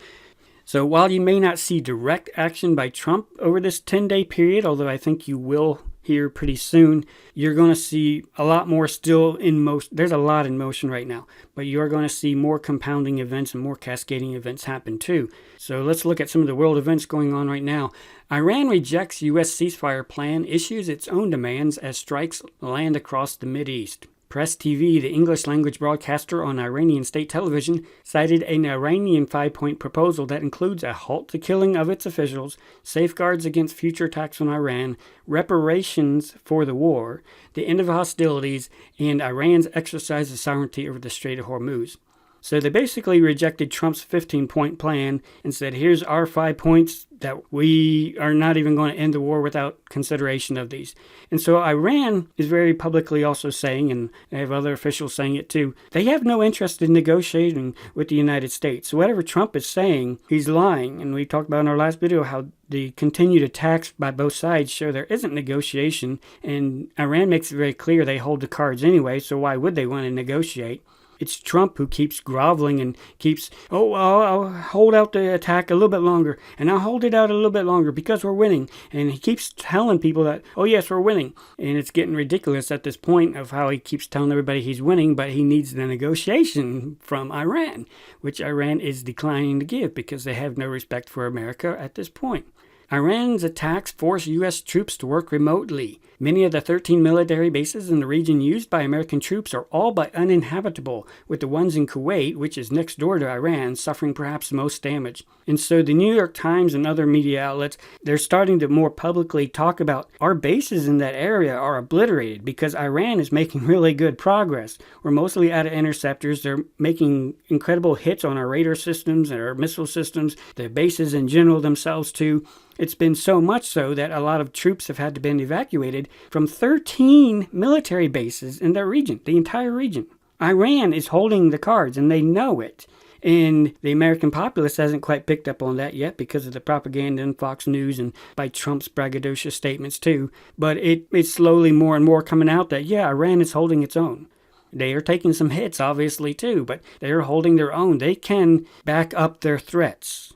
So while you may not see direct action by Trump over this 10-day period, although I think you will here pretty soon, you're going to see a lot more still in motion. There's a lot in motion right now, but you're going to see more compounding events and more cascading events happen too. So let's look at some of the world events going on right now. Iran rejects U.S. ceasefire plan, issues its own demands as strikes land across the Mideast. Press TV, the English-language broadcaster on Iranian state television, cited an Iranian 5-point proposal that includes a halt to killing of its officials, safeguards against future attacks on Iran, reparations for the war, the end of hostilities, and Iran's exercise of sovereignty over the Strait of Hormuz. So they basically rejected Trump's 15-point plan and said, here's our 5 points that we are not even going to end the war without consideration of these. And so Iran is very publicly also saying, and I have other officials saying it too, they have no interest in negotiating with the United States. So whatever Trump is saying, he's lying. And we talked about in our last video how the continued attacks by both sides show there isn't negotiation. And Iran makes it very clear they hold the cards anyway, so why would they want to negotiate? It's Trump who keeps groveling and keeps, I'll hold out the attack a little bit longer, and I'll hold it out a little bit longer because we're winning. And he keeps telling people that, oh yes, we're winning. And it's getting ridiculous at this point of how he keeps telling everybody he's winning, but he needs the negotiation from Iran, which Iran is declining to give because they have no respect for America at this point. Iran's attacks force U.S. troops to work remotely. Many of the 13 military bases in the region used by American troops are all but uninhabitable, with the ones in Kuwait, which is next door to Iran, suffering perhaps the most damage. And so the New York Times and other media outlets, they're starting to more publicly talk about our bases in that area are obliterated because Iran is making really good progress. We're mostly out of interceptors. They're making incredible hits on our radar systems and our missile systems, the bases in general themselves too. It's been so much so that a lot of troops have had to be evacuated from 13 military bases in their region, the entire region. Iran is holding the cards, and they know it. And the American populace hasn't quite picked up on that yet because of the propaganda in Fox News and by Trump's braggadocious statements too. But it's slowly more and more coming out that, yeah, Iran is holding its own. They are taking some hits, obviously, too, but they are holding their own. They can back up their threats.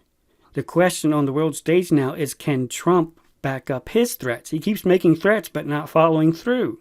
The question on the world stage now is, can Trump back up his threats? He keeps making threats but not following through.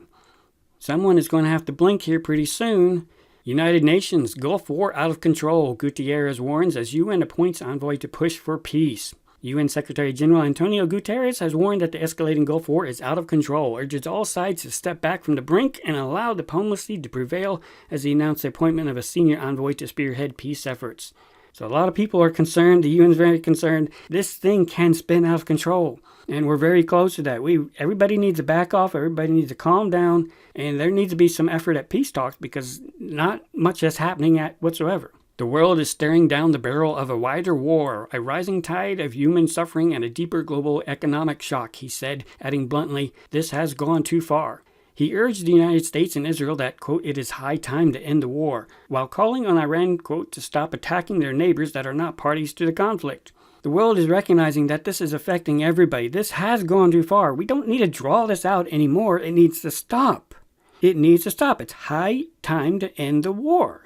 Someone is going to have to blink here pretty soon. United Nations, Gulf War out of control. Gutierrez warns as UN appoints envoy to push for peace. UN Secretary General Antonio Guterres has warned that the escalating Gulf War is out of control, urges all sides to step back from the brink and allow diplomacy to prevail as he announced the appointment of a senior envoy to spearhead peace efforts. So a lot of people are concerned, the UN is very concerned, this thing can spin out of control. And we're very close to that. Everybody needs to back off, everybody needs to calm down, and there needs to be some effort at peace talks because not much is happening whatsoever. The world is staring down the barrel of a wider war, a rising tide of human suffering and a deeper global economic shock, he said, adding bluntly, this has gone too far. He urged the United States and Israel that, quote, it is high time to end the war, while calling on Iran, quote, to stop attacking their neighbors that are not parties to the conflict. The world is recognizing that this is affecting everybody. This has gone too far. We don't need to draw this out anymore. It needs to stop. It needs to stop. It's high time to end the war.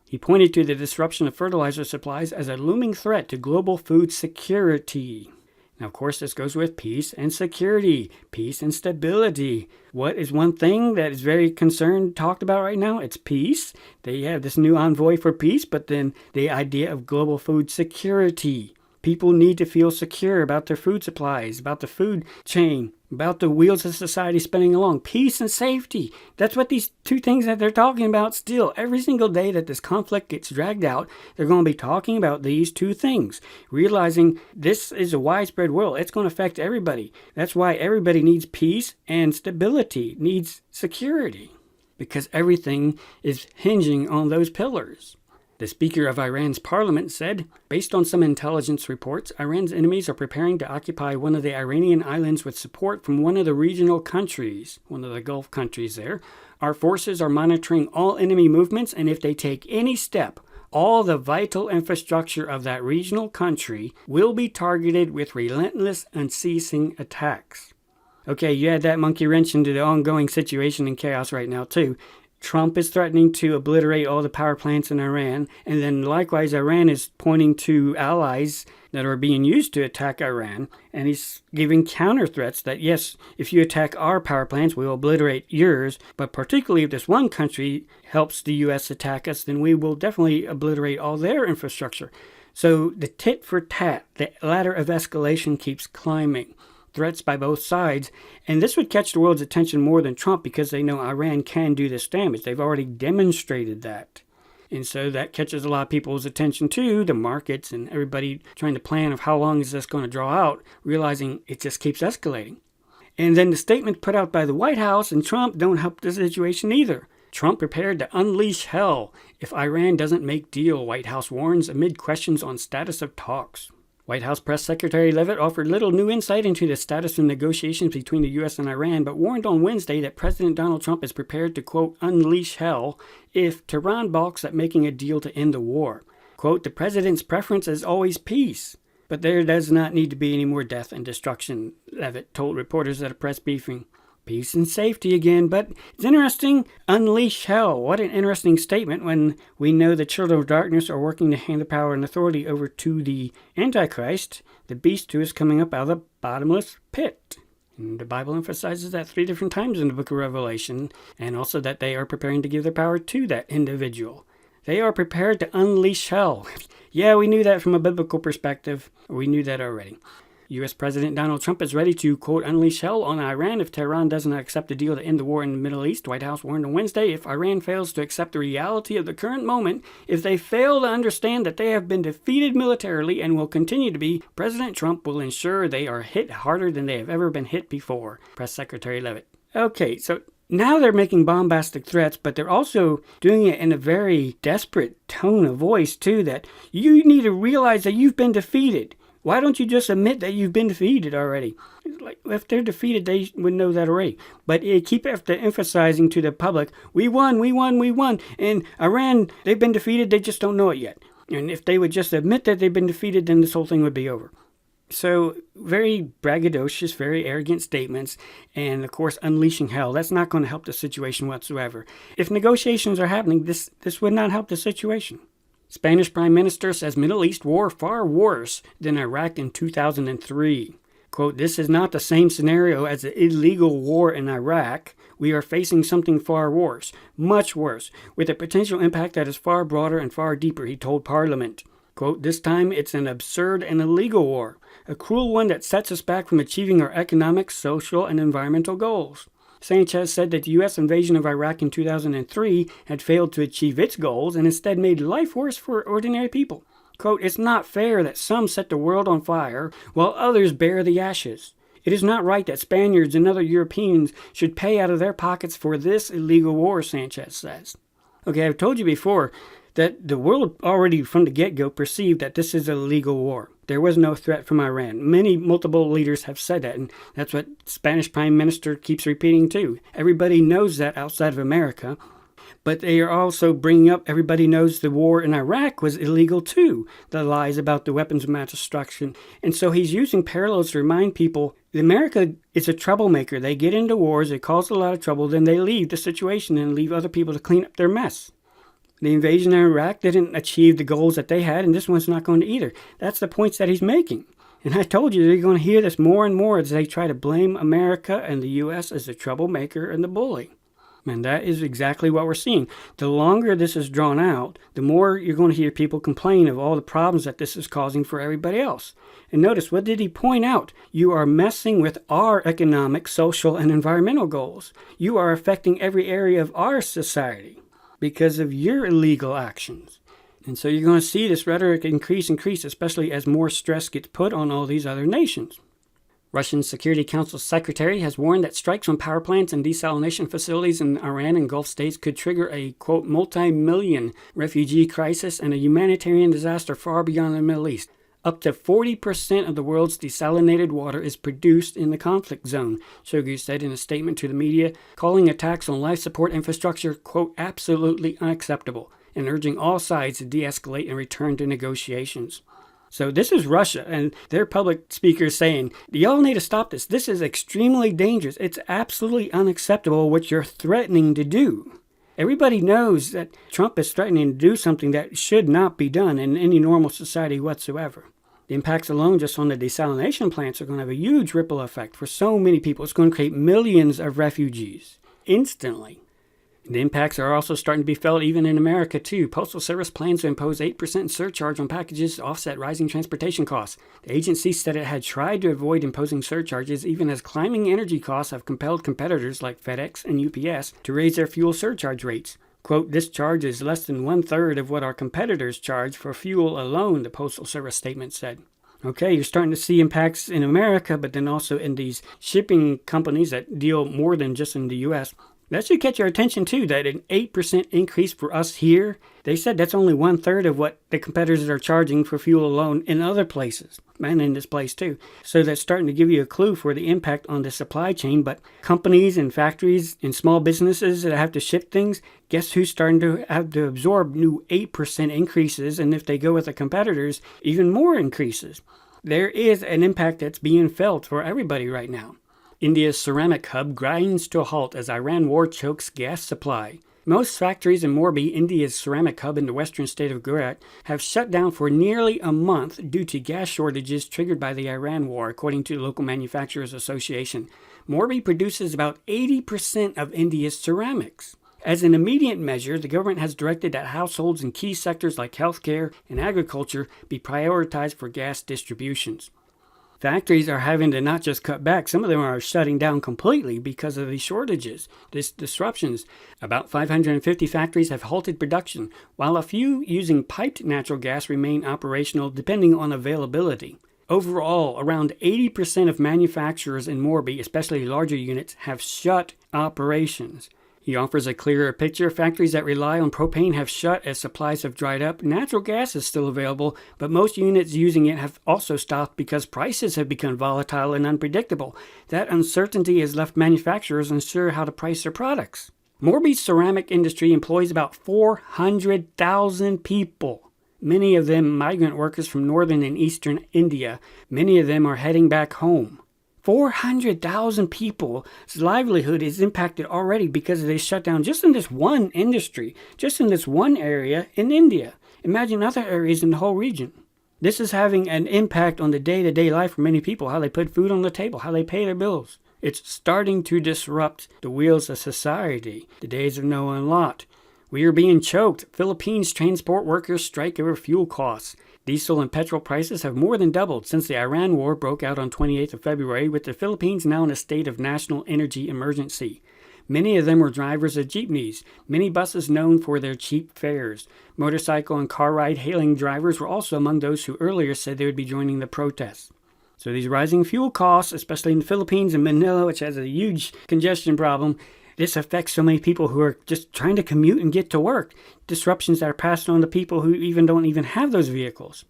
He pointed to the disruption of fertilizer supplies as a looming threat to global food security. Now, of course, this goes with peace and security, peace and stability. What is one thing that is very talked about right now? It's peace. They have this new envoy for peace, but then the idea of global food security. People need to feel secure about their food supplies, about the food chain, about the wheels of society spinning along. Peace and safety. That's what these two things that they're talking about still. Every single day that this conflict gets dragged out, they're going to be talking about these two things. Realizing this is a widespread world. It's going to affect everybody. That's why everybody needs peace and stability, needs security. Because everything is hinging on those pillars. The Speaker of Iran's parliament said, based on some intelligence reports, Iran's enemies are preparing to occupy one of the Iranian islands with support from one of the regional countries, one of the Gulf countries there. Our forces are monitoring all enemy movements, and if they take any step, all the vital infrastructure of that regional country will be targeted with relentless, unceasing attacks. Okay, you add that monkey wrench into the ongoing situation and chaos right now, too. Trump is threatening to obliterate all the power plants in Iran, and then likewise Iran is pointing to allies that are being used to attack Iran, and he's giving counter threats that yes, if you attack our power plants, we will obliterate yours, but particularly if this one country helps the U.S. attack us, then we will definitely obliterate all their infrastructure. So the tit for tat, the ladder of escalation keeps climbing. Threats by both sides, and this would catch the world's attention more than Trump because they know Iran can do this damage. They've already demonstrated that. And so that catches a lot of people's attention too, the markets and everybody trying to plan of how long is this going to draw out, realizing it just keeps escalating. And then the statement put out by the White House and Trump don't help the situation either. Trump prepared to unleash hell if Iran doesn't make deal, White House warns amid questions on status of talks. White House Press Secretary Leavitt offered little new insight into the status of negotiations between the U.S. and Iran, but warned on Wednesday that President Donald Trump is prepared to, quote, unleash hell if Tehran balks at making a deal to end the war. Quote, the president's preference is always peace, but there does not need to be any more death and destruction, Leavitt told reporters at a press briefing. Peace and safety again, but it's interesting. Unleash hell. What an interesting statement when we know the children of darkness are working to hand the power and authority over to the Antichrist, the beast who is coming up out of the bottomless pit. And the Bible emphasizes that 3 different times in the book of Revelation, and also that they are preparing to give their power to that individual. They are prepared to unleash hell. Yeah, we knew that from a biblical perspective. We knew that already. U.S. President Donald Trump is ready to, quote, unleash hell on Iran if Tehran doesn't accept a deal to end the war in the Middle East. White House warned on Wednesday if Iran fails to accept the reality of the current moment, if they fail to understand that they have been defeated militarily and will continue to be, President Trump will ensure they are hit harder than they have ever been hit before, Press Secretary Leavitt. Okay, so now they're making bombastic threats, but they're also doing it in a very desperate tone of voice, too, that you need to realize that you've been defeated. Why don't you just admit that you've been defeated already? Like, if they're defeated, they would know that already. But keep after emphasizing to the public, we won, we won, we won. And Iran, they've been defeated, they just don't know it yet. And if they would just admit that they've been defeated, then this whole thing would be over. So, very braggadocious, very arrogant statements. And, of course, unleashing hell. That's not going to help the situation whatsoever. If negotiations are happening, this would not help the situation. Spanish Prime Minister says Middle East war far worse than Iraq in 2003. Quote, this is not the same scenario as the illegal war in Iraq. We are facing something far worse, much worse, with a potential impact that is far broader and far deeper, he told Parliament. Quote, this time it's an absurd and illegal war, a cruel one that sets us back from achieving our economic, social, and environmental goals. Sanchez said that the U.S. invasion of Iraq in 2003 had failed to achieve its goals and instead made life worse for ordinary people. Quote, it's not fair that some set the world on fire while others bear the ashes. It is not right that Spaniards and other Europeans should pay out of their pockets for this illegal war, Sanchez says. Okay, I've told you before that the world already from the get-go perceived that this is a legal war. There was no threat from Iran. Multiple leaders have said that, and that's what Spanish Prime Minister keeps repeating too. Everybody knows that outside of America. But they are also bringing up everybody knows the war in Iraq was illegal too, the lies about the weapons of mass destruction. And so he's using parallels to remind people that America is a troublemaker. They get into wars, they cause a lot of trouble, then they leave the situation and leave other people to clean up their mess. The invasion of Iraq didn't achieve the goals that they had, and this one's not going to either. That's the points that he's making. And I told you, they're going to hear this more and more as they try to blame America and the U.S. as the troublemaker and the bully. And that is exactly what we're seeing. The longer this is drawn out, the more you're going to hear people complain of all the problems that this is causing for everybody else. And notice, what did he point out? You are messing with our economic, social, and environmental goals. You are affecting every area of our society because of your illegal actions. And so you're going to see this rhetoric increase, especially as more stress gets put on all these other nations. Russian Security Council Secretary has warned that strikes on power plants and desalination facilities in Iran and Gulf states could trigger a, quote, multi-million refugee crisis and a humanitarian disaster far beyond the Middle East. Up to 40% of the world's desalinated water is produced in the conflict zone, Shoigu said in a statement to the media, calling attacks on life support infrastructure, quote, absolutely unacceptable, and urging all sides to de-escalate and return to negotiations. So this is Russia, and their public speakers saying, y'all need to stop this. This is extremely dangerous. It's absolutely unacceptable what you're threatening to do. Everybody knows that Trump is threatening to do something that should not be done in any normal society whatsoever. The impacts alone just on the desalination plants are going to have a huge ripple effect for so many people. It's going to create millions of refugees instantly. The impacts are also starting to be felt even in America, too. Postal Service plans to impose 8% surcharge on packages to offset rising transportation costs. The agency said it had tried to avoid imposing surcharges, even as climbing energy costs have compelled competitors like FedEx and UPS to raise their fuel surcharge rates. Quote, this charge is less than 1/3 of what our competitors charge for fuel alone, the Postal Service statement said. Okay, you're starting to see impacts in America, but then also in these shipping companies that deal more than just in the U.S., that should catch your attention too, that an 8% increase for us here, they said that's only 1/3 of what the competitors are charging for fuel alone in other places, and in this place too. So that's starting to give you a clue for the impact on the supply chain. But companies and factories and small businesses that have to ship things, guess who's starting to have to absorb new 8% increases, and if they go with the competitors, even more increases. There is an impact that's being felt for everybody right now. India's ceramic hub grinds to a halt as Iran war chokes gas supply. Most factories in Morbi, India's ceramic hub in the western state of Gujarat, have shut down for nearly a month due to gas shortages triggered by the Iran war, according to the local Manufacturers Association. Morbi produces about 80% of India's ceramics. As an immediate measure, the government has directed that households in key sectors like healthcare and agriculture be prioritized for gas distributions. Factories are having to not just cut back, some of them are shutting down completely because of these shortages, these disruptions. About 550 factories have halted production, while a few using piped natural gas remain operational depending on availability. Overall, around 80% of manufacturers in Morbi, especially larger units, have shut operations. He offers a clearer picture. Factories that rely on propane have shut as supplies have dried up. Natural gas is still available, but most units using it have also stopped because prices have become volatile and unpredictable. That uncertainty has left manufacturers unsure how to price their products. Morbi's ceramic industry employs about 400,000 people. Many of them migrant workers from northern and eastern India. Many of them are heading back home. 400,000 people's livelihood is impacted already because of this shutdown just in this one industry, just in this one area in India. imagine other areas in the whole region. This is having an impact on the day-to-day life for many people, how they put food on the table, how they pay their bills. It's starting to disrupt the wheels of society. The days of Noah and Lot. We are being choked. Philippines transport workers strike over fuel costs. Diesel and petrol prices have more than doubled since the Iran war broke out on 28th of February, with the Philippines now in a state of national energy emergency. Many of them were drivers of jeepneys, minibuses known for their cheap fares. Motorcycle and car ride-hailing drivers were also among those who earlier said they would be joining the protests. So these rising fuel costs, especially in the Philippines and Manila, which has a huge congestion problem, this affects so many people who are just trying to commute and get to work. Disruptions that are passed on to people who don't even have those vehicles.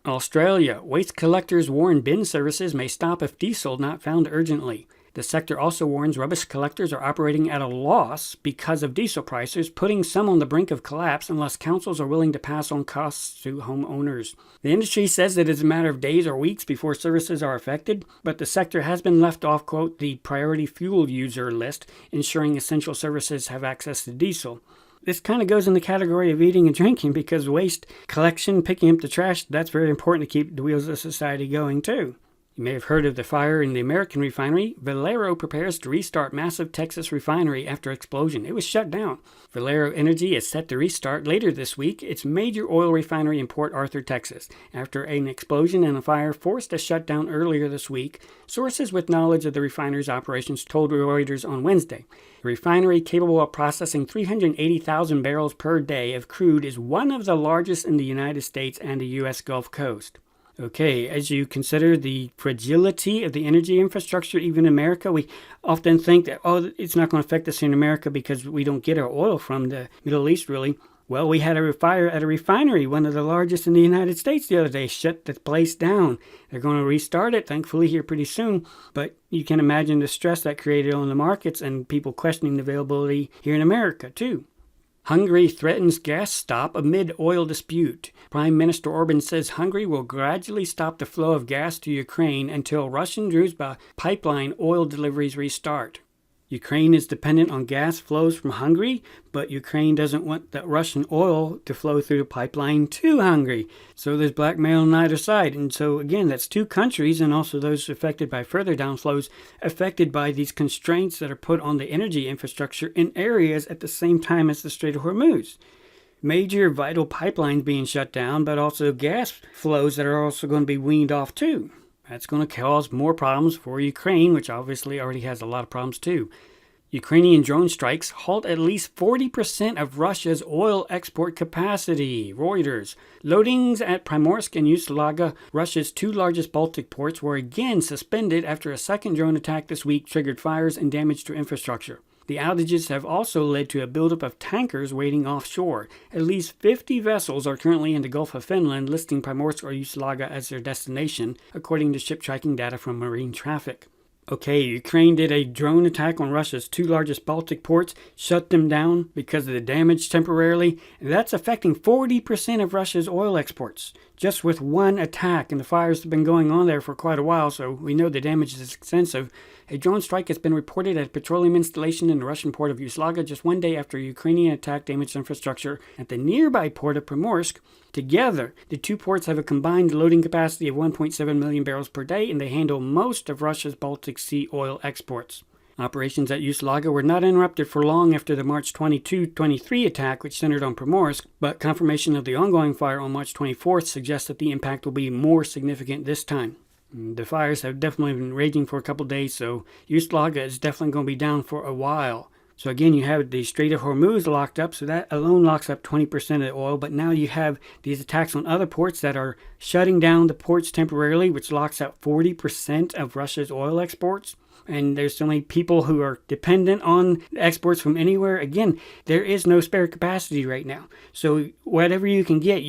Australia, waste collectors warn bin services may stop if diesel not found urgently. The sector also warns rubbish collectors are operating at a loss because of diesel prices, putting some on the brink of collapse unless councils are willing to pass on costs to homeowners. The industry says that it's a matter of days or weeks before services are affected, but the sector has been left off, quote, the priority fuel user list, ensuring essential services have access to diesel. This kind of goes in the category of eating and drinking because waste collection, picking up the trash, that's very important to keep the wheels of society going too. You may have heard of the fire in the American refinery. Valero prepares to restart massive Texas refinery after explosion. It was shut down. Valero Energy is set to restart later this week its major oil refinery in Port Arthur, Texas, after an explosion and a fire forced a shutdown earlier this week. Sources with knowledge of the refinery's operations told Reuters on Wednesday. The refinery, capable of processing 380,000 barrels per day of crude, is one of the largest in the United States and the U.S. Gulf Coast. Okay, as you consider the fragility of the energy infrastructure, even in America, we often think that, it's not going to affect us in America because we don't get our oil from the Middle East, really. Well, we had a fire at a refinery, one of the largest in the United States the other day, shut the place down. They're going to restart it, thankfully, here pretty soon. But you can imagine the stress that created on the markets and people questioning the availability here in America, too. Hungary threatens gas stop amid oil dispute. Prime Minister Orban says Hungary will gradually stop the flow of gas to Ukraine until Russian Druzhba pipeline oil deliveries restart. Ukraine is dependent on gas flows from Hungary, but Ukraine doesn't want the Russian oil to flow through the pipeline to Hungary. So there's blackmail on either side. And so again, that's two countries and also those affected by further downflows, affected by these constraints that are put on the energy infrastructure in areas at the same time as the Strait of Hormuz. Major vital pipelines being shut down, but also gas flows that are also going to be weaned off too. That's going to cause more problems for Ukraine, which obviously already has a lot of problems too. Ukrainian drone strikes halt at least 40% of Russia's oil export capacity. Reuters. Loadings at Primorsk and Ust-Luga, Russia's two largest Baltic ports, were again suspended after a second drone attack this week triggered fires and damage to infrastructure. The outages have also led to a buildup of tankers waiting offshore. At least 50 vessels are currently in the Gulf of Finland, listing Primorsk or Ust-Luga as their destination, according to ship tracking data from marine traffic. Okay, Ukraine did a drone attack on Russia's two largest Baltic ports, shut them down because of the damage temporarily, and that's affecting 40% of Russia's oil exports, just with one attack, and the fires have been going on there for quite a while, so we know the damage is extensive. A drone strike has been reported at a petroleum installation in the Russian port of Ust-Luga just one day after a Ukrainian attack damaged infrastructure at the nearby port of Primorsk. Together, the two ports have a combined loading capacity of 1.7 million barrels per day, and they handle most of Russia's Baltic Sea oil exports. Operations at Ust-Luga were not interrupted for long after the March 22-23 attack, which centered on Primorsk, but confirmation of the ongoing fire on March 24th suggests that the impact will be more significant this time. The fires have definitely been raging for a couple days, so Ust-Luga is definitely going to be down for a while. So again, you have the Strait of Hormuz locked up, so that alone locks up 20% of the oil. But now you have these attacks on other ports that are shutting down the ports temporarily, which locks out 40% of Russia's oil exports. And there's so many people who are dependent on exports from anywhere. Again, there is no spare capacity right now. So whatever you can get,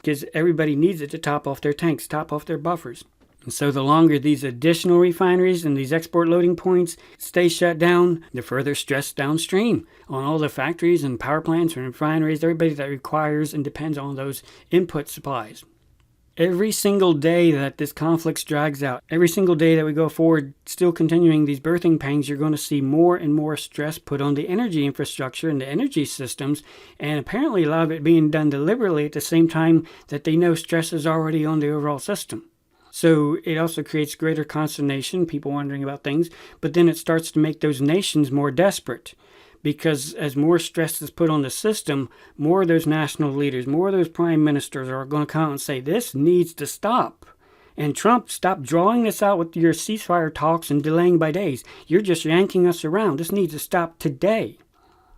because everybody needs it to top off their tanks, top off their buffers. And so the longer these additional refineries and these export loading points stay shut down, the further stress downstream on all the factories and power plants and refineries, everybody that requires and depends on those input supplies. Every single day that this conflict drags out, every single day that we go forward, still continuing these birthing pangs, you're going to see more and more stress put on the energy infrastructure and the energy systems, and apparently a lot of it being done deliberately at the same time that they know stress is already on the overall system. So it also creates greater consternation, people wondering about things, but then it starts to make those nations more desperate. Because as more stress is put on the system, more of those national leaders, more of those prime ministers are going to come out and say, this needs to stop. And Trump, stop drawing this out with your ceasefire talks and delaying by days. You're just yanking us around. This needs to stop today.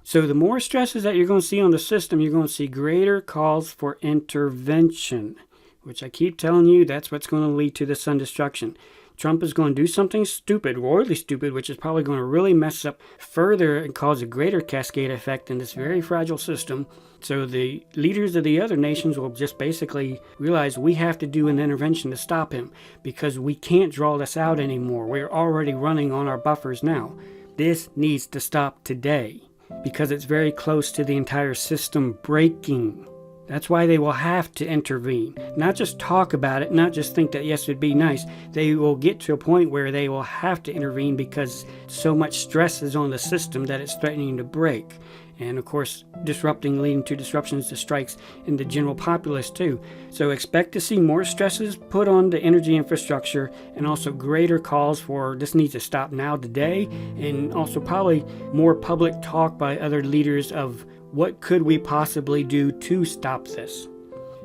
So the more stresses that you're going to see on the system, you're going to see greater calls for intervention, which I keep telling you, that's what's going to lead to the sun destruction. Trump is going to do something stupid, royally stupid, which is probably going to really mess up further and cause a greater cascade effect in this very fragile system. So the leaders of the other nations will just basically realize we have to do an intervention to stop him because we can't draw this out anymore. We're already running on our buffers now. This needs to stop today because it's very close to the entire system breaking. That's why they will have to intervene. Not just talk about it, not just think that, yes, it'd be nice. They will get to a point where they will have to intervene because so much stress is on the system that it's threatening to break. And of course, leading to disruptions to strikes in the general populace too. So expect to see more stresses put on the energy infrastructure and also greater calls for this needs to stop now today. And also probably more public talk by other leaders of what could we possibly do to stop this?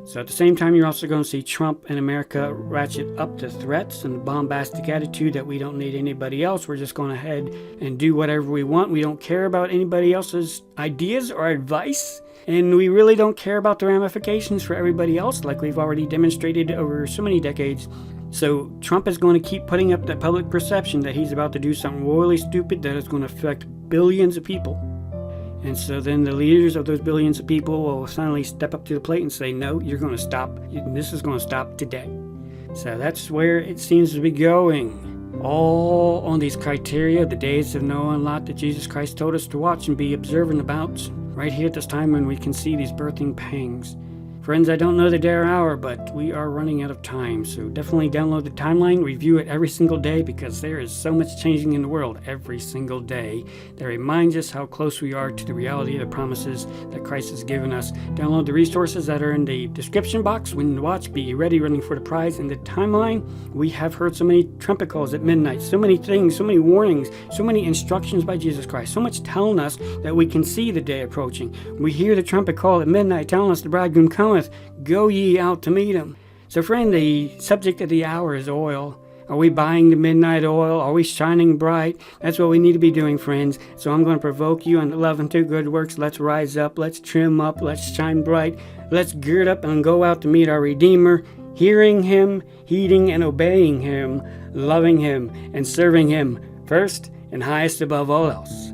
So at the same time, you're also going to see Trump and America ratchet up the threats and the bombastic attitude that we don't need anybody else. We're just going ahead and do whatever we want. We don't care about anybody else's ideas or advice. And we really don't care about the ramifications for everybody else like we've already demonstrated over so many decades. So Trump is going to keep putting up that public perception that he's about to do something royally stupid that is going to affect billions of people. And so then the leaders of those billions of people will finally step up to the plate and say, no, you're going to stop. This is going to stop today. So that's where it seems to be going. All on these criteria, the days of Noah and Lot that Jesus Christ told us to watch and be observant about right here at this time when we can see these birthing pangs. Friends, I don't know the day or hour, but we are running out of time. So definitely download the timeline, review it every single day because there is so much changing in the world every single day that reminds us how close we are to the reality of the promises that Christ has given us. Download the resources that are in the description box. When you watch, be ready, running for the prize. In the timeline, we have heard so many trumpet calls at midnight, so many things, so many warnings, so many instructions by Jesus Christ, so much telling us that we can see the day approaching. We hear the trumpet call at midnight telling us the bridegroom cometh. Go ye out to meet him. So friend, the subject of the hour is oil. Are we buying the midnight oil? Are we shining bright? That's what we need to be doing, friends. So I'm going to provoke you on love and two good works. Let's rise up. Let's trim up. Let's shine bright. Let's gird up and go out to meet our Redeemer, hearing him, heeding and obeying him, loving him and serving him first and highest above all else,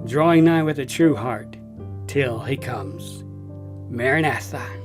drawing nigh with a true heart till he comes. Maranatha.